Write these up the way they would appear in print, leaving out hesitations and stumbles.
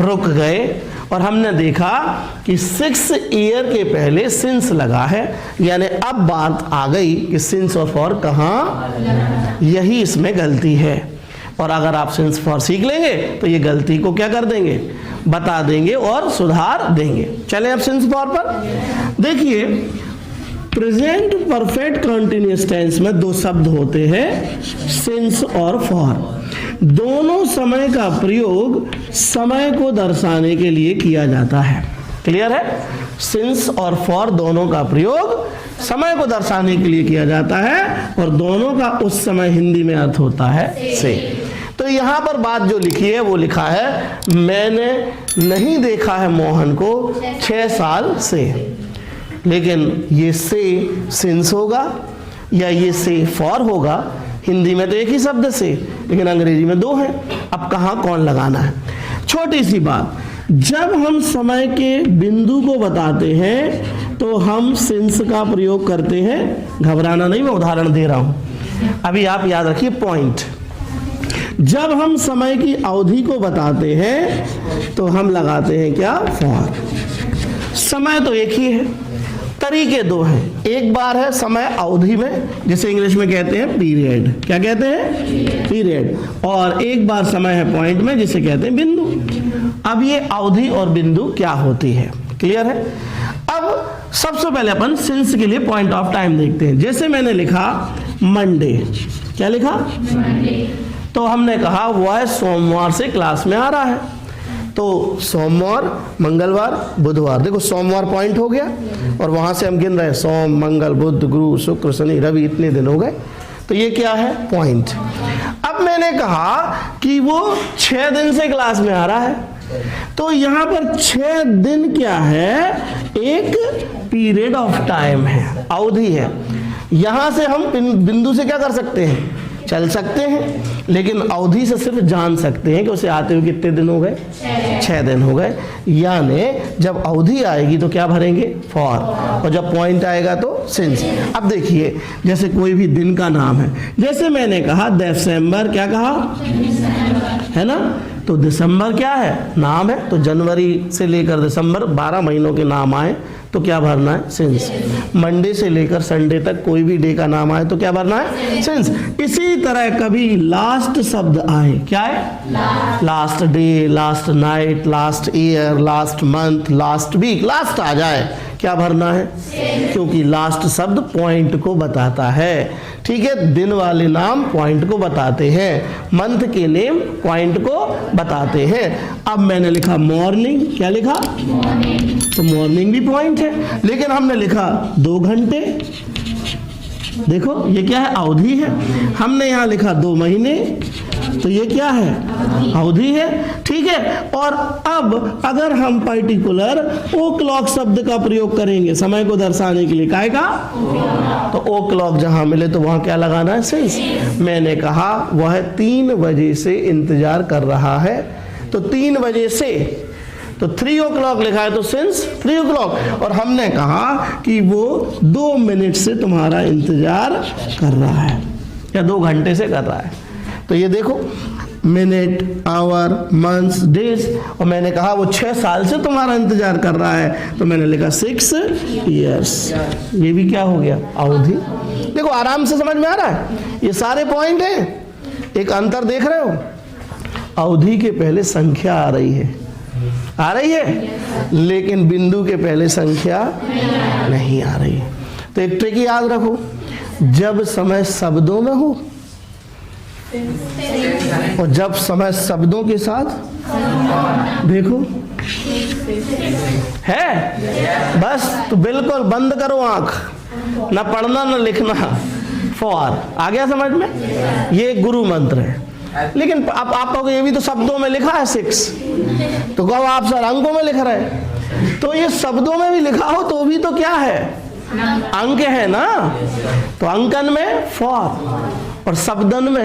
रुक गए और हमने देखा कि 6 ईयर के पहले सिंस लगा है, यानी अब बात आ गई कि सिंस और फॉर कहाँ, यही इसमें गलती है। और अगर आप सिंस फॉर सीख लेंगे तो ये गलती को क्या कर देंगे, बता देंगे और सुधार देंगे। चलें अब सिंस फॉर पर। देखिए प्रेजेंट परफेक्ट कंटिन्यूअस टेंस में दो शब्द होते हैं, सिंस और फॉर। दोनों समय का प्रयोग समय को दर्शाने के लिए किया जाता है। क्लियर है? सिंस और फॉर दोनों का प्रयोग समय को दर्शाने के लिए किया जाता है और दोनों का उस समय हिंदी में अर्थ होता है से। तो यहां पर बात जो लिखी है वो लिखा है मैंने नहीं देखा है मोहन को 6 साल से। लेकिन ये से सिंस होगा या ये से फॉर होगा। हिंदी में तो एक ही शब्द से, लेकिन अंग्रेजी में दो हैं। अब कहाँ कौन लगाना है? छोटी सी बात, जब हम समय के बिंदु को बताते हैं तो हम सिंस का प्रयोग करते हैं। घबराना नहीं, मैं उदाहरण दे रहा हूं। अभी आप याद रखिए पॉइंट। जब हम समय की अवधि को बताते हैं तो हम लगाते हैं क्या, फॉर। समय तो एक ही है, तरीके दो हैं। एक बार है समय अवधि में, जिसे इंग्लिश में कहते हैं पीरियड। क्या कहते हैं? पीरियड। और एक बार समय है पॉइंट में, जिसे कहते हैं बिंदु। अब ये अवधि और बिंदु क्या होती है, क्लियर है? अब सबसे पहले अपन सिंस के लिए पॉइंट ऑफ टाइम देखते हैं। जैसे मैंने लिखा मंडे, क्या लिखा? मंडे। तो हमने कहा वह सोमवार से क्लास में आ रहा है। तो सोमवार, मंगलवार, बुधवार। देखो सोमवार पॉइंट हो गया और वहां से हम गिन रहे हैं सोम, मंगल, बुध, गुरु, शुक्र, शनि, रवि, इतने दिन हो गए। तो ये क्या है, पॉइंट। अब मैंने कहा कि वो 6 दिन से क्लास में आ रहा है। तो यहाँ पर 6 दिन क्या है, एक पीरियड ऑफ टाइम है, अवधि है। यहां से हम बिंदु से क्या कर सकते हैं, चल सकते हैं, लेकिन अवधि से सिर्फ जान सकते हैं कि उसे आते हुए कितने दिन हो गए, 6 दिन हो गए। यानी जब अवधि आएगी तो क्या भरेंगे, फॉर, और जब पॉइंट आएगा तो सिंस। अब देखिए जैसे कोई भी दिन का नाम है, जैसे मैंने कहा दिसंबर, क्या कहा है ना, तो दिसंबर क्या है, नाम है। तो जनवरी से लेकर दिसंबर 12 महीनों के नाम आए तो क्या भरना है, सिंस। मंडे से लेकर संडे तक कोई भी डे का नाम आए तो क्या भरना है, सिंस। इसी तरह कभी लास्ट शब्द आए, क्या है, last day, last night, last year, last month, last week, last आ जाए, क्या भरना है, क्योंकि लास्ट शब्द पॉइंट को बताता है। ठीक है, दिन वाले नाम पॉइंट को बताते हैं, मंथ के नेम पॉइंट को बताते हैं। अब मैंने लिखा मॉर्निंग, क्या लिखा, मॉर्निंग। तो मॉर्निंग भी पॉइंट है, लेकिन हमने लिखा 2 घंटे। देखो ये क्या है, अवधि है। हमने यहाँ लिखा 2 महीने, तो ये क्या है, अवधि है। ठीक है, और अब अगर हम पर्टिकुलर ओ क्लॉक शब्द का प्रयोग करेंगे समय को दर्शाने के लिए, काय का, तो ओ क्लॉक जहां मिले तो वहां क्या लगाना है, सिंस। मैंने कहा वह 3 बजे से इंतजार कर रहा है, तो 3 बजे से, तो 3 o'clock लिखा है तो सिंस 3 o'clock। और हमने कहा कि वो 2 मिनट से तुम्हारा इंतजार कर रहा है या 2 घंटे से कर रहा है। तो ये देखो मिनट, आवर, मंथ्स, डेज। और मैंने कहा वो 6 साल से तुम्हारा इंतजार कर रहा है, तो मैंने लिखा 6 years। ये भी क्या हो गया, अवधि। देखो आराम से समझ में आ रहा है, ये सारे पॉइंट हैं। एक अंतर देख रहे हो, अवधि के पहले संख्या आ रही है, लेकिन बिंदु के पहले संख्या नहीं आ रही है। तो एक ट्रिक याद रखो, जब समय शब्दों में हो और जब समय शब्दों के साथ, देखो है, बस तो बिल्कुल बंद करो आंख, ना पढ़ना ना लिखना, फॉर। आ गया समझ में? ये गुरु मंत्र है। लेकिन अब आप कहोगे ये भी तो शब्दों में लिखा है 6, तो कहो आप सर अंकों में लिख रहे हैं। तो ये शब्दों में भी लिखा हो तो भी तो क्या है, अंक है ना। तो अंकन में फॉर और शब्दन में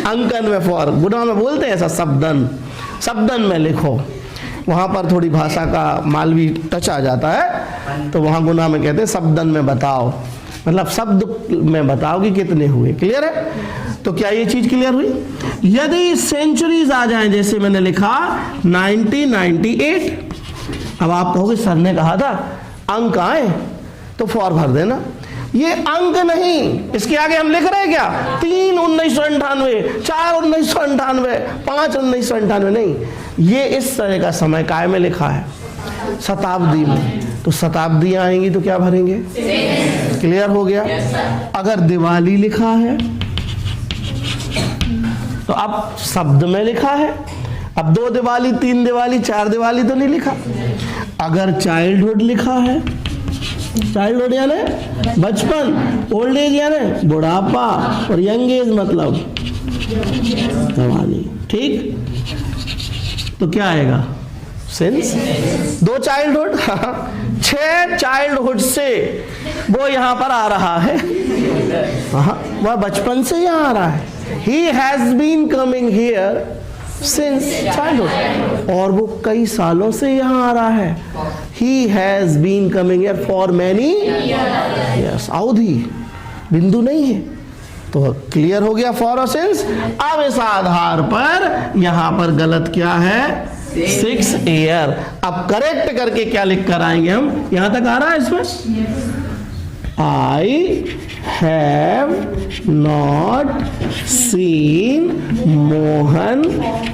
अंकन में फॉर। गुना में बोलते हैं ऐसा, शब्दन में लिखो। वहां पर थोड़ी भाषा का मालवी टच आ जाता है, तो वहां गुना में कहते हैं शब्दन में बताओ। मतलब शब्द में बताओ कि कितने हुए। क्लियर है? तो क्या ये चीज क्लियर हुई? यदि सेंचुरीज आ जाएं, जैसे मैंने लिखा 1998, अब आप कहोगे सर ने कहा था अंक आए तो फॉर भर देना। ये अंक नहीं, इसके आगे हम लिख रहे हैं क्या 3 1998, 4 1998, 5 1998, नहीं, ये इस तरह का समय काय में लिखा है, शताब्दी में। तो शताब्दी आएंगी तो क्या भरेंगे? क्लियर हो गया? अगर दिवाली लिखा है तो अब शब्द में लिखा है, अब 2 दिवाली, 3 दिवाली, 4 दिवाली तो नहीं लिखा। अगर चाइल्डहुड लिखा है, चाइल्डहुड यानी बचपन, ओल्ड एज यानी बुढ़ापा, और यंग एज मतलब जवानी। ठीक, तो क्या आएगा? सिंस। 2 चाइल्डहुड, 6 चाइल्डहुड से वो यहां पर आ रहा है, वह बचपन से यहां आ रहा है। He has been coming here since childhood, और वो कई सालों से यहाँ आ रहा है। He has been coming here for many years, अवधि, बिंदु नहीं है। तो क्लियर हो गया for और since। अब इस आधार पर यहाँ पर गलत क्या है? 6 year। अब करेक्ट करके क्या लिख कर आएंगे हम? यहाँ तक आ रहा है इसमें, I have not seen Mohan.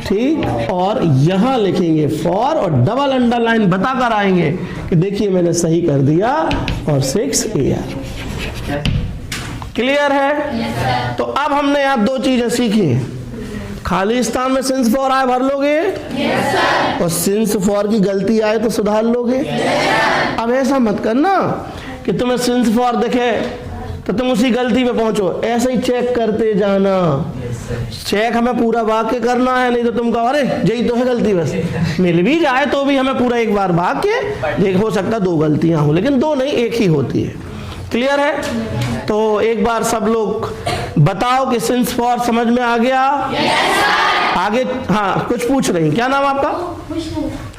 ठीक, और यहां लिखेंगे फॉर और डबल अंडरलाइन बता कर आएंगे कि देखिए मैंने सही कर दिया, और 6 ईयर। क्लियर है? तो अब हमने यहां 2 चीजें सीखी। खाली स्थान में सिंस फॉर आए भर लोगे, और सिंस फॉर की गलती आए तो सुधार लोगे। अब ऐसा मत करना कि तुम्हें सिंस फॉर दिखे तो तुम उसी गलती पे पहुंचो, ऐसे ही चेक करते जाना। चेक हमें पूरा वाक्य करना है, नहीं तो तुम कहो अरे यही तो है गलती, बस मिल भी जाए तो भी हमें पूरा एक बार वाक्य देख, हो सकता 2 गलतियां हो, लेकिन 2 नहीं, 1 ही होती है। क्लियर है? तो एक बार सब लोग बताओ कि सिंस फॉर समझ में आ गया? आगे हाँ कुछ पूछ रही, क्या नाम आपका?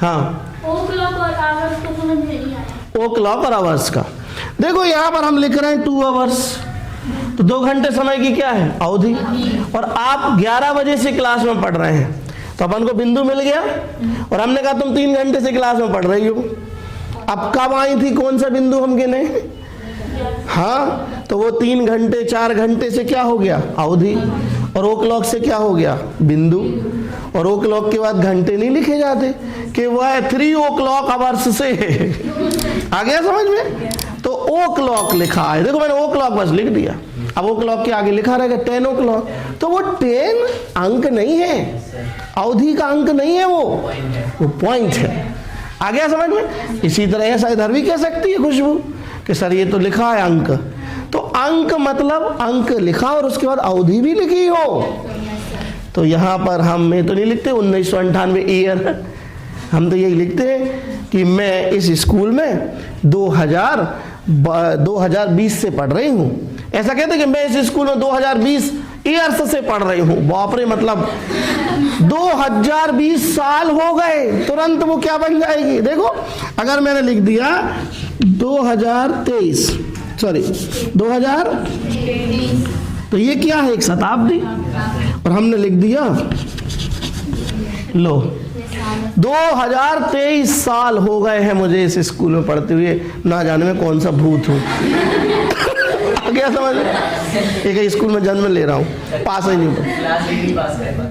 हाँ, ओ क्लॉक और आवर्स का। देखो यहाँ पर हम लिख रहे हैं 2 आवर्स, तो 2 घंटे समय की क्या है? अवधि। और आप 11 बजे से क्लास में पढ़ रहे हैं, तो अपन को बिंदु मिल गया, और हमने कहा तुम 3 घंटे से क्लास में पढ़ रही हो। अब कब आई थी, कौन सा बिंदु हम गिने? हाँ, तो वो 3 घंटे 4 घंटे से क्या हो गया? अवधि। और ओ क्लॉक से क्या हो गया? बिंदु। और ओ क्लॉक के बाद घंटे नहीं लिखे जाते कि वह 3 o'clock आवर्स से आ गया समझ में? तो ओ क्लॉक लिखा है, देखो मैंने ओ क्लॉक बस लिख दिया। अब ओ क्लॉक के आगे लिखा रहेगा 10 o'clock, तो वो 10 अंक नहीं है, अवधि का अंक नहीं है, वो पॉइंट है। आ गया समझ में? इसी तरह ऐसा इधर भी कह सकती है खुशबू कि सर ये तो लिखा है अंक, तो अंक मतलब अंक लिखा और उसके बाद अवधि भी लिखी हो। तो यहाँ पर हम तो नहीं लिखते 1998 ईयर, हम तो यही लिखते हैं कि मैं इस स्कूल में 2020 से पढ़ रही हूँ। ऐसा कहते हैं कि मैं इस स्कूल में 2020 ईयर्स से पढ़ रही हूँ। बाप रे, मतलब 2020 साल हो गए, तुरंत वो क्या बन जाएगी? देखो अगर मैंने लिख दिया 2023, सॉरी 2000, तो ये क्या है? एक शताब्दी। और हमने लिख दिया लो 2023 साल हो गए हैं मुझे इस स्कूल में पढ़ते हुए, ना जाने में कौन सा भूत हूँ। क्या समझ में? एक स्कूल में जन्म ले रहा हूँ, पास ही नहीं हुआ।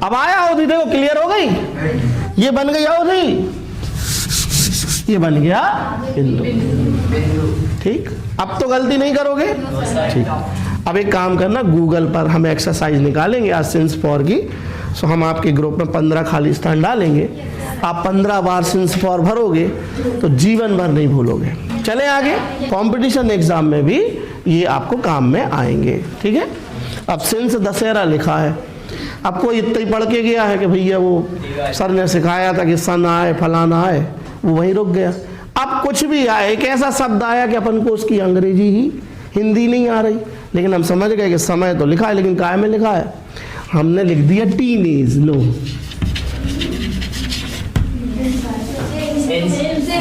अब आया अवधि, देखो क्लियर हो गई, ये बन गई अवधि, ये बन गया बिंदु। ठीक, अब तो गलती नहीं करोगे। ठीक, अब एक काम करना, गूगल पर हम एक्सरसाइज निकालेंगे आज सिंस फॉर की। सो हम आपके ग्रुप में 15 खाली स्थान डालेंगे, आप 15 बार सिंस फॉर भरोगे तो जीवन भर नहीं भूलोगे। चले आगे, कंपटीशन एग्जाम में भी ये आपको काम में आएंगे। ठीक है, अब सिंस दशहरा लिखा है, आपको इतना ही पढ़ के गया है कि भैया वो सर ने सिखाया था कि सन आए फलाना आए, वो वहीं रुक गया। अब कुछ भी आए, एक ऐसा शब्द आया कि अपन को उसकी अंग्रेजी ही, हिंदी नहीं आ रही, लेकिन हम समझ गए कि समय तो लिखा है, लेकिन काय में लिखा है? हमने लिख दिया टीनेज। लो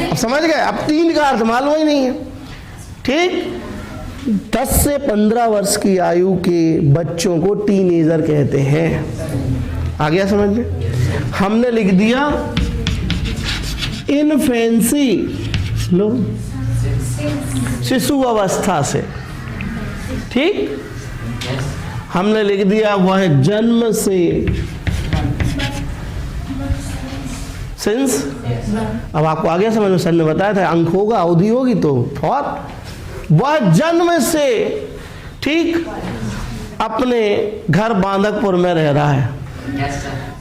अब समझ गए, अब 3 का अर्थ मालूम ही नहीं है। ठीक, 10 से 15 वर्ष की आयु के बच्चों को टीनेजर कहते हैं। आ गया समझ में? हमने लिख दिया इनफेंसी, लो शिशु अवस्था से, ठीक। हमने लिख दिया वह जन्म से, सिंस। अब आपको आ गया समझ में? सर ने बताया था अंक होगा, अवधि होगी तो फॉर। वह जन्म से, ठीक, अपने घर बांधकपुर में रह रहा है,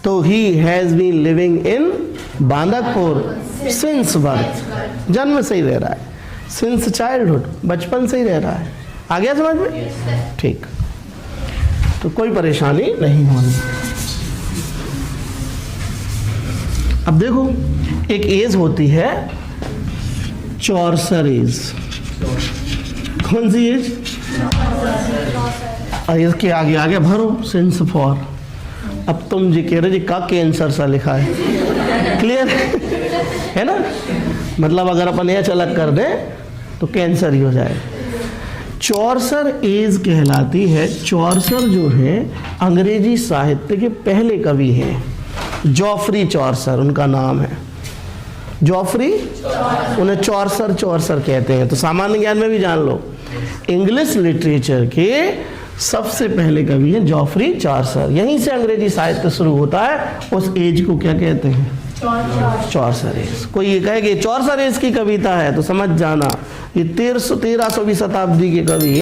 तो ही has been living in Bandhakpur since birth, जन्म से ही रह रहा है, सिंस चाइल्डहुड, बचपन से ही रह रहा है। आ गया समझ में? ठीक, तो कोई परेशानी नहीं होनी। अब देखो, एक एज होती है चौरसर एज। कौन सी एज? एज के आगे आगे भरो सिंस फॉर। अब तुम जी कह रहे जी का कैंसर सा लिखा है, क्लियर है ना? मतलब अगर अपन एच अलग कर दें तो कैंसर ही हो जाए। चौरसर एज कहलाती है। चौरसर जो है अंग्रेजी साहित्य के पहले कवि हैं, जॉफरी चौरसर उनका नाम है। जॉफरी, उन्हें चौरसर चौरसर कहते हैं। तो सामान्य ज्ञान में भी जान लो, इंग्लिश लिटरेचर के सबसे पहले कवि हैं जॉफरी चौरसर। यहीं से अंग्रेजी साहित्य शुरू होता है। उस एज को क्या कहते हैं? चौरसर एज। कोई ये कहे कि चौरसर एज की कविता है तो समझ जाना ये 1300वीं शताब्दी के कवि